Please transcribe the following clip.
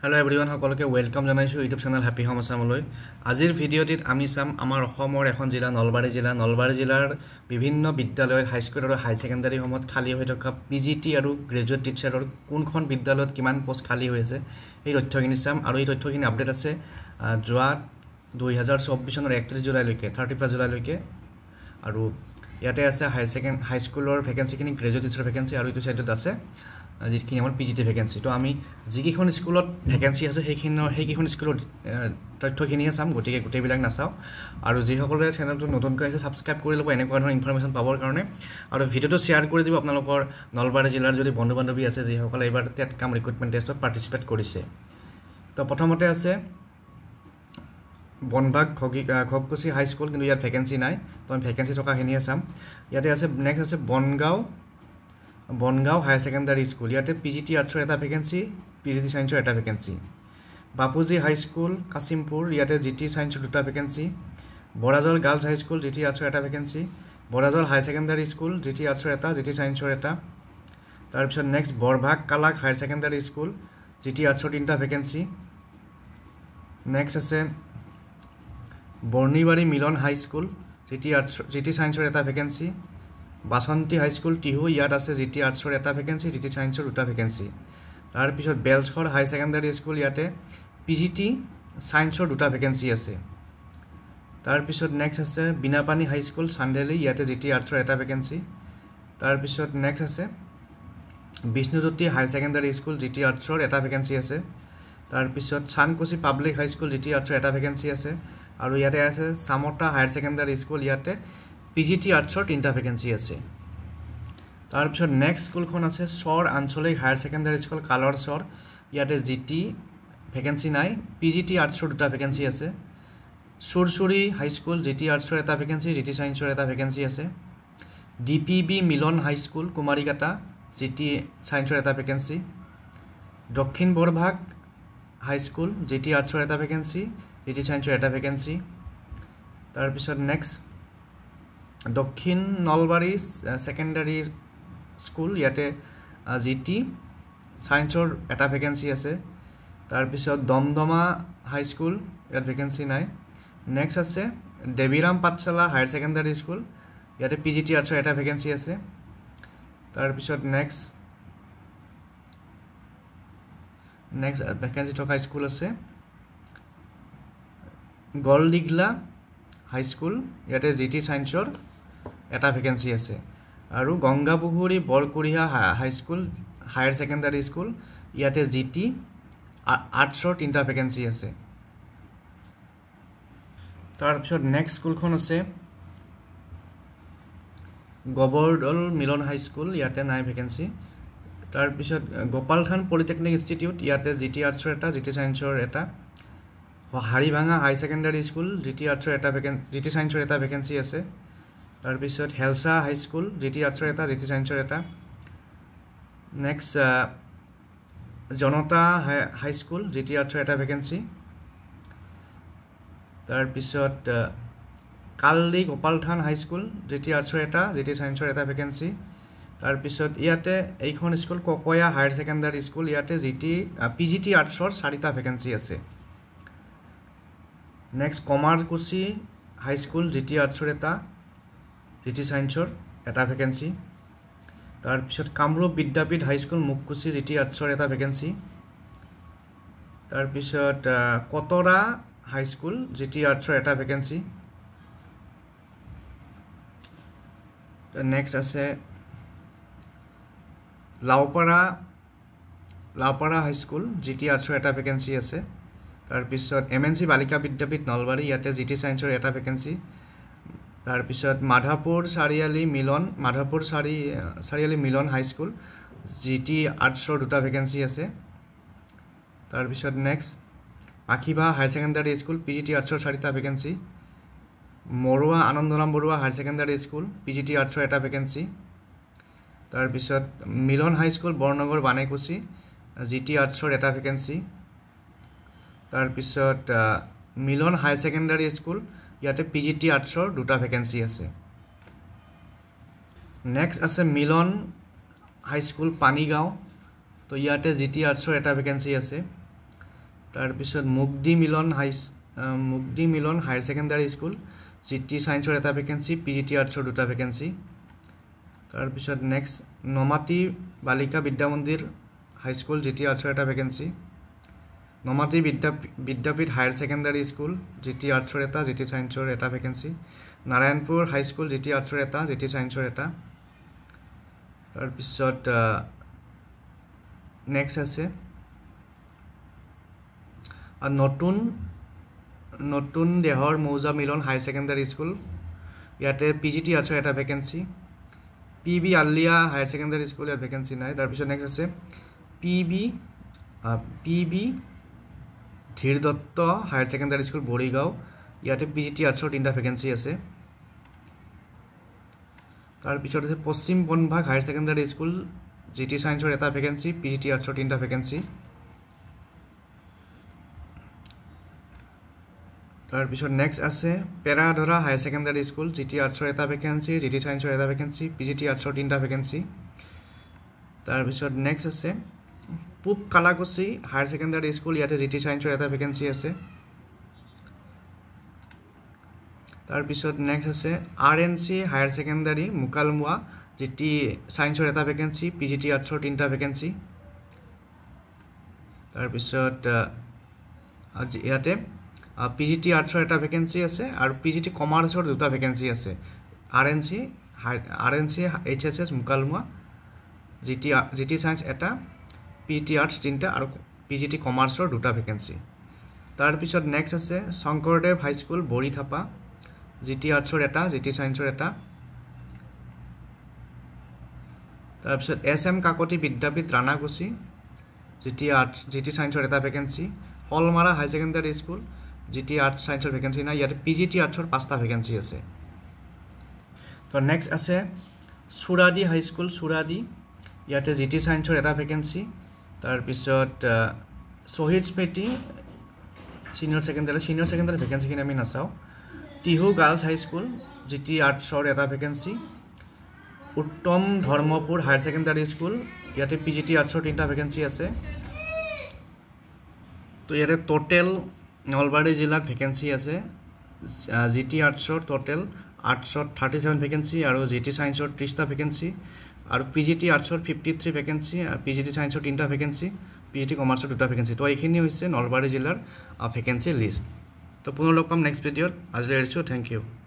Hello everyone, সকলোকে welcome জনাইছো YouTube channel happy home আসামলৈ। আজিৰ ভিডিঅ'টিত আমি চাম আমাৰ অসমৰ এখন জিলা নলবাৰী জিলাৰ বিভিন্ন বিদ্যালয় হাইস্কুল আৰু হাই সেকেন্ডাৰী সমূহত খালী হৈ থকা পিজিটি আৰু গ্ৰেজুৱেট টিচাৰৰ কোনখন বিদ্যালয়ত কিমান পোষ্ট খালী হৈ আছে এই তথ্যখিনি চাম আৰু এই তথ্যখিনি আপডেট আছে যোৱা 2024 চনৰ 31 জুলাইলৈকে 31 জুলাইলৈকে আৰু ইয়াতে আছে হাই স্কুলৰ ভ্যাকেন্সিখিনি গ্ৰেজুৱেট টিচাৰ ভ্যাকেন্সি আৰু ইটো সাইডত আছে যিখিনি আমাৰ পিজিটি ভ্যাকেন্সি তো আমি যিকেইখন স্কুলত ভ্যাকেন্সি আছে সেইকেইখন স্কুলৰ তথ্যখিনিহে চাম গতিকে গোটেইবিলাক নাচাওঁ আৰু যিসকলে চেনেলটো নতুনকৈ আছে সাবস্ক্ৰাইব কৰি ল'ব এনেকুৱা ধৰণৰ ইনফৰমেশ্যন পাবৰ কাৰণে আৰু ভিডিঅ'টো শ্বেয়াৰ কৰি দিব আপোনালোকৰ নলবাৰী জিলাৰ যদি বন্ধু বান্ধৱী আছে যিসকলে এইবাৰ টেট কাম ৰিক্ৰুটমেণ্ট টেষ্টত পাৰ্টিচিপেট কৰিছে তো প্ৰথমতে আছে বনবাগ খগকুছি হাই স্কুল কিন্তু ইয়াত ভ্যাকেন্সি নাই তো আমি ভ্যাকেন্সি থকাখিনিহে চাম ইয়াতে আছে নেক্সট আছে বনগাঁও হাই সেকেন্ডাৰী স্কুল ইয়াতে পিজিটি আৰ্টছৰ এটা ভ্যাকেন্সি পিজিটি সায়েন্সৰ এটা ভ্যাকেন্সি বাপুজি হাই স্কুল কাশিমপুৰ ইয়াতে জিটি সায়েন্সৰ দুটা ভ্যাকেন্সি বৰাজল গাৰ্লছ হাই স্কুল জিটি আৰ্টছৰ এটা ভ্যাকেন্সি বৰাজল হাই সেকেন্ডাৰী স্কুল জিটি আৰ্টছৰ এটা জিটি সায়েন্সৰ এটা তাৰ পিছত নেক্সট বৰভাগ কালাক হাই সেকেন্ডাৰী স্কুল জিটি আৰ্টছৰ তিনটা ভ্যাকেন্সি নেক্সট আছে বৰ্ণিবাৰী মিলন হাই স্কুল জিটি সায়েন্সৰ এটা ভ্যাকেন্সি বাসন্তী হাই স্কুল টিহু ইয়াত আছে জিটি আৰ্টছৰ এটা ভ্যাকেন্সি জিটি সায়েন্সৰ দুটা ভ্যাকেন্সি তাৰ পিছত বেলছৰ হাই সেকেন্ডাৰী স্কুল ইয়াতে পিজিটি সায়েন্সৰ দুটা ভ্যাকেন্সি আছে তাৰ পিছত নেক্সট আছে বিনাপানী হাই স্কুল চান্দেলি ইয়াতে জিটি আৰ্টছৰ এটা ভ্যাকেন্সি তাৰ পিছত নেক্সট আছে বিষ্ণুজ্যোতি হাই সেকেন্ডাৰী স্কুল জিটি আৰ্টছৰ এটা ভ্যাকেন্সি আছে তাৰ পিছত চানকুছি পাব্লিক হাই স্কুল জিটি আৰ্টছৰ এটা ভ্যাকেন্সি আছে আৰু ইয়াতে আছে সামতা হায়াৰ সেকেন্ডাৰী স্কুল ইয়াতে পিজিটি আৰ্টছৰ তিনটা ভ্যাকেন্সি আছে তাৰ পিছত নেক্সট স্কুলখন আছে সৰ আঞ্চলিক হায়াৰ সেকেন্ডাৰী স্কুল কালৰ সৰ ইয়াতে জিটি ভ্যাকেন্সি নাই পিজিটি আৰ্টছৰ দুটা ভ্যাকেন্সি আছে সুৰসুৰী হাই স্কুল জিটি আৰ্টছৰ এটা ভ্যাকেন্সি জিটি সায়েন্সৰ এটা ভ্যাকেন্সি আছে ডিপিবি মিলন হাই স্কুল কুমাৰীকাটা জিটি সায়েন্সৰ এটা ভ্যাকেন্সি দক্ষিণ বৰভাগ হাই স্কুল জিটি আৰ্টছৰ এটা ভ্যাকেন্সি জিটি সায়েন্সৰ এটা ভ্যাকেন্সি তাৰ পিছত নেক্সট দক্ষিণ নলবাৰী সেকেন্ডাৰী স্কুল ইয়াতে জিটি সায়েন্সৰ এটা ভ্যাকেন্সি আছে তাৰ পিছত দমদমা হাই স্কুল ইয়াত ভ্যাকেন্সি নাই নেক্সট আছে দেবিৰাম পাঠশালা হায়াৰ সেকেন্ডাৰী স্কুল ইয়াতে পিজিটি আৰ্টছৰ এটা ভ্যাকেন্সি আছে তাৰ পিছত নেক্সট ভ্যাকেন্সি থকা স্কুল আছে গলদিগলা হাই স্কুল ইয়াতে জিটি সায়েন্সৰ এটা ভ্যাকেন্সি আছে আৰু গংগাপুখুৰী বৰকুৰিহা হাই স্কুল হায়াৰ সেকেন্ডাৰী স্কুল ইয়াতে জিটি আৰ্টছৰ তিনটা ভ্যাকেন্সি আছে তাৰ পিছত নেক্সট স্কুলখন আছে গোবৰদল মিলন হাই স্কুল ইয়াতে নাই ভ্যাকেন্সি তাৰ পিছত গোপালথান পলিটেকনিক ইনষ্টিটিউট ইয়াতে জিটি আৰ্টছৰ এটা জিটি সায়েন্সৰ এটা হাৰিভাঙা হাই সেকেন্ডাৰী স্কুল জিটি আৰ্টছৰ এটা জিটি সায়েন্সৰ এটা ভ্যাকেন্সি আছে তাৰ পিছত হেলসা হাই স্কুল জিটি আৰ্টছৰ এটা জিটি সায়েন্সৰ এটা নেক্সট জনতা হাই স্কুল জিটি আৰ্টছৰ এটা ভ্যাকেন্সি তাৰ পিছত কালদি গোপালথান হাই স্কুল জিটি আৰ্টছৰ এটা জিটি সায়েন্সৰ এটা ভ্যাকেন্সি তাৰ পিছত ইয়াতে এইখন school Kakaya higher secondary school ইয়াতে পিজিটি আৰ্টছৰ 4টা ভ্যাকেন্সি আছে নেক্সট কমাৰকুছি হাই স্কুল জিটি আৰ্টছৰ এটা জিটি সায়েন্সৰ এটা ভ্যাকেন্সি তাৰ পিছত কামৰূপ বিদ্যাপীঠ হাই স্কুল মুককুছি জিটি আৰ্টছৰ এটা ভ্যাকেন্সি তাৰ পিছত কতৰা হাই স্কুল জিটি আৰ্টছৰ এটা ভ্যাকেন্সি নেক্সট আছে লাওপাৰা হাই স্কুল জিটি আৰ্টছৰ এটা ভ্যাকেন্সি আছে তাৰ পিছত এমএনসি বালিকা বিদ্যাপীঠ নলবাৰী ইয়াতে জিটি সায়েন্সৰ এটা ভ্যাকেন্সি তাৰ পিছত মাধাপুৰ চাৰিআলি মিলন হাই স্কুল জিটি আৰ্টছৰ দুটা ভ্যাকেন্সি আছে তাৰ পিছত নেক্সট আখিভা হাই সেকেন্ডাৰী স্কুল পিজিটি আৰ্টছৰ 4টা ভ্যাকেন্সি মৰুৱা আনন্দৰাম বৰুৱা হাই সেকেন্ডাৰী স্কুল পিজিটি আৰ্টছৰ এটা ভ্যাকেন্সি তাৰ পিছত মিলন হাই স্কুল বৰনগৰ বানেকুছি জিটি আৰ্টছৰ এটা ভ্যাকেন্সি তাৰ পিছত মিলন হাই সেকেন্ডাৰী স্কুল ইয়াতে পিজিটি আৰ্টছৰ দুটা ভ্যাকেন্সি আছে নেক্সট আছে মিলন হাই স্কুল পানীগাঁও তো ইয়াতে জিটি আৰ্টছৰ এটা ভ্যাকেন্সি আছে তাৰপিছত মুগদি মিলন হায়াৰ ছেকেণ্ডাৰী স্কুল জিটি সায়েন্সৰ এটা ভেকেন্সি পিজিটি আৰ্টছৰ দুটা ভেকেন্সি তাৰপিছত নেক্সট নমাটি বালিকা বিদ্যা মন্দিৰ হাইস্কুল জিটি আৰ্টছৰ এটা ভেকেন্সি নমাটি বিদ্যাপীঠ হায়াৰ ছেকেণ্ডাৰী স্কুল জিটি আৰ্টছৰ এটা জিটি সায়েন্সৰ এটা ভেকেন্সি নাৰায়ণপুৰ হাইস্কুল জিটি আৰ্টছৰ এটা জিটি সায়েন্সৰ এটা তাৰপিছত নেক্সট আছে নতুন দেহৰ মৌজা মিলন হায়াৰ ছেকেণ্ডাৰী স্কুল ইয়াতে পিজিটি আৰ্টছৰ এটা vacancy PB Alia higher secondary school ইয়াত ভেকেন্সি নাই তাৰপিছত নেক্সট আছে PB Dhir Dutta higher secondary school Borigaon ইয়াতে পিজিটি আৰ্টছৰ তিনিটা ভেকেন্সি আছে তাৰপিছত আছে পশ্চিম বনভাগ হায়াৰ ছেকেণ্ডাৰী স্কুল জিটি সায়েন্সৰ এটা ভেকেন্সি পিজিটি আৰ্টছৰ তিনিটা ভেকেন্সি তাৰপিছত নেক্সট আছে পেৰাধৰা হায়াৰ ছেকেণ্ডাৰী স্কুল জিটি আৰ্টছৰ এটা ভেকেন্সি জিটি সায়েন্সৰ এটা ভেকেন্সি পিজিটি আৰ্টছৰ তিনিটা ভেকেন্সি তাৰপিছত নেক্সট আছে পূব কালাকুছি হায়াৰ ছেকেণ্ডাৰী স্কুল ইয়াতে জিটি সায়েন্সৰ এটা ভেকেন্সি আছে তাৰপিছত নেক্সট আছে আৰএনচি হায়াৰ ছেকেণ্ডাৰী মুকালমুৱা জিটি সায়েন্সৰ এটা ভেকেন্সি পিজিটি আৰ্টছৰ তিনিটা ভেকেন্সি তাৰপিছত ইয়াতে পিজিটি আৰ্টছৰ এটা ভেকেন্সি আছে আৰু পিজিটি কমাৰ্চৰ দুটা ভেকেন্সি আছে RNC HSS Mukalmua GT science এটা পিজিটি আৰ্টছ তিনিটা আৰু পিজিটি কমাৰ্চৰ দুটা ভেকেন্সি তাৰপিছত নেক্সট আছে শংকৰদেৱ হাইস্কুল বৰিথাপা জিটি আৰ্টছৰ এটা জিটি সায়েন্সৰ এটা তাৰপিছত SM কাকতি বিদ্যাপীঠ ৰাণাকুছি জিটি সায়েন্সৰ এটা vacancy Halmara high secondary school GT arts সায়েন্সৰ ভেকেন্সি নাই ইয়াতে পিজিটি আৰ্টছৰ 5টা ভেকেন্সি আছে তো নেক্সট আছে সুৰাদি হাইস্কুল সুৰাদি ইয়াতে জিটি সায়েন্সৰ এটা ভেকেন্সি তাৰপিছত শহীদ স্মৃতি সিনিয়ৰ সেকেণ্ডাৰী ভেকেন্সিখিনি আমি নাচাওঁ টিহু গাৰ্লছ হাইস্কুল জিটি আৰ্টছৰ এটা ভেকেন্সি উত্তম ধৰ্মপুৰ হায়াৰ ছেকেণ্ডাৰী স্কুল ইয়াতে পিজিটি আৰ্টছৰ তিনিটা ভেকেন্সি আছে তো ইয়াতে টোটেল নলবাৰী জিলাত ভেকেন্সি আছে জিটি আৰ্টছৰ টোটেল আৰ্টছত 37 ভেকেন্সি আৰু জিটি সায়েন্সৰ 30টা ভেকেন্সি আৰু পিজিটি আৰ্টছৰ 53 ভেকেন্সি আৰু পিজিটি সায়েন্সৰ 3টা ভেকেন্সি পিজিটি কমাৰ্চৰ 2টা ভেকেন্সি তো এইখিনি হৈছে নলবাৰী জিলাৰ ভেকেন্সি লিষ্ট তো পুনৰ লগ পাম নেক্সট ভিডিঅ'ত আজিলৈ এৰিছোঁ থেংক ইউ